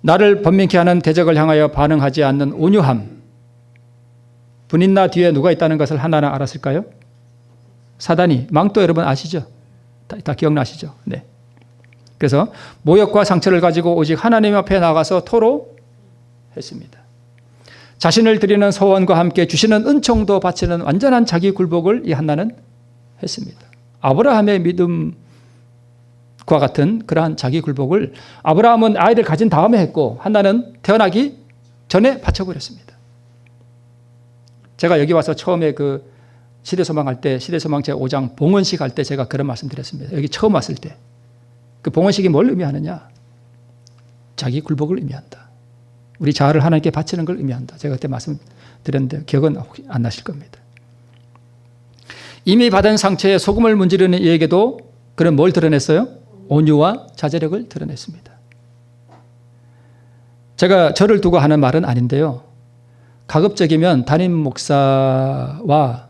나를 번민케 하는 대적을 향하여 반응하지 않는 온유함. 분인나 뒤에 누가 있다는 것을 한나는 알았을까요? 사단이. 망토 여러분 아시죠? 다 기억나시죠? 네. 그래서 모욕과 상처를 가지고 오직 하나님 앞에 나가서 토로했습니다. 자신을 드리는 소원과 함께 주시는 은총도 바치는 완전한 자기 굴복을 이 한나는 했습니다. 아브라함의 믿음과 같은 그러한 자기 굴복을 아브라함은 아이를 가진 다음에 했고 한나는 태어나기 전에 바쳐버렸습니다. 제가 여기 와서 처음에 그 시대소망 할 때, 시대소망 제5장 봉헌식 할 때 제가 그런 말씀 드렸습니다. 여기 처음 왔을 때. 그 봉헌식이 뭘 의미하느냐? 자기 굴복을 의미한다. 우리 자아를 하나님께 바치는 걸 의미한다. 제가 그때 말씀드렸는데 기억은 안 나실 겁니다. 이미 받은 상처에 소금을 문지르는 이에게도 그런 뭘 드러냈어요? 온유와 자제력을 드러냈습니다. 제가 저를 두고 하는 말은 아닌데요. 가급적이면 담임 목사와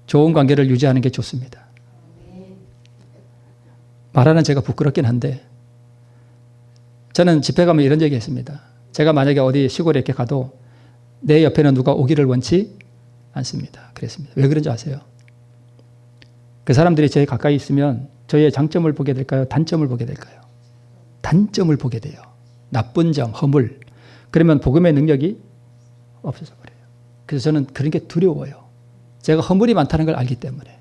좋은 관계를 유지하는 게 좋습니다. 말하는 제가 부끄럽긴 한데 저는 집회 가면 이런 얘기 했습니다. 제가 만약에 어디 시골에 이렇게 가도 내 옆에는 누가 오기를 원치 않습니다. 그랬습니다. 왜 그런지 아세요? 그 사람들이 저에 가까이 있으면 저의 장점을 보게 될까요? 단점을 보게 될까요? 단점을 보게 돼요. 나쁜 점, 허물. 그러면 복음의 능력이 없어져 버려요. 그래서 저는 그런 게 두려워요. 제가 허물이 많다는 걸 알기 때문에.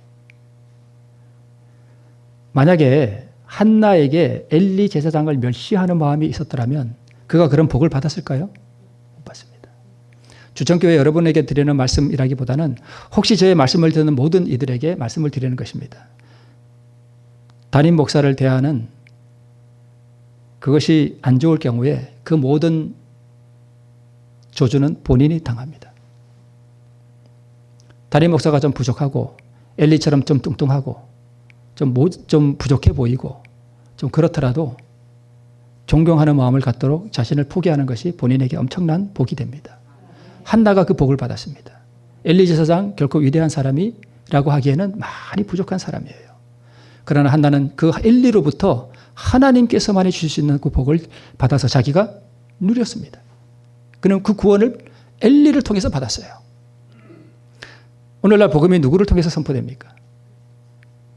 만약에 한나에게 엘리 제사장을 멸시하는 마음이 있었더라면 그가 그런 복을 받았을까요? 못 받습니다. 주천교회 여러분에게 드리는 말씀이라기보다는 혹시 저의 말씀을 듣는 모든 이들에게 말씀을 드리는 것입니다. 담임 목사를 대하는 그것이 안 좋을 경우에 그 모든 조주는 본인이 당합니다. 담임 목사가 좀 부족하고 엘리처럼 좀 뚱뚱하고 좀 부족해 보이고 좀 그렇더라도 존경하는 마음을 갖도록 자신을 포기하는 것이 본인에게 엄청난 복이 됩니다. 한나가 그 복을 받았습니다. 엘리 제사장 결코 위대한 사람이라고 하기에는 많이 부족한 사람이에요. 그러나 한나는 그 엘리로부터 하나님께서만이 주실 수 있는 그 복을 받아서 자기가 누렸습니다. 그는 그 구원을 엘리를 통해서 받았어요. 오늘날 복음이 누구를 통해서 선포됩니까?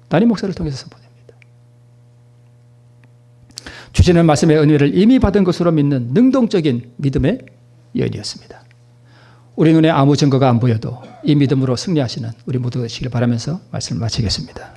담임 목사를 통해서 선포됩니다. 주시는 말씀의 은혜를 이미 받은 것으로 믿는 능동적인 믿음의 여인이었습니다. 우리 눈에 아무 증거가 안 보여도 이 믿음으로 승리하시는 우리 모두 되시길 바라면서 말씀을 마치겠습니다.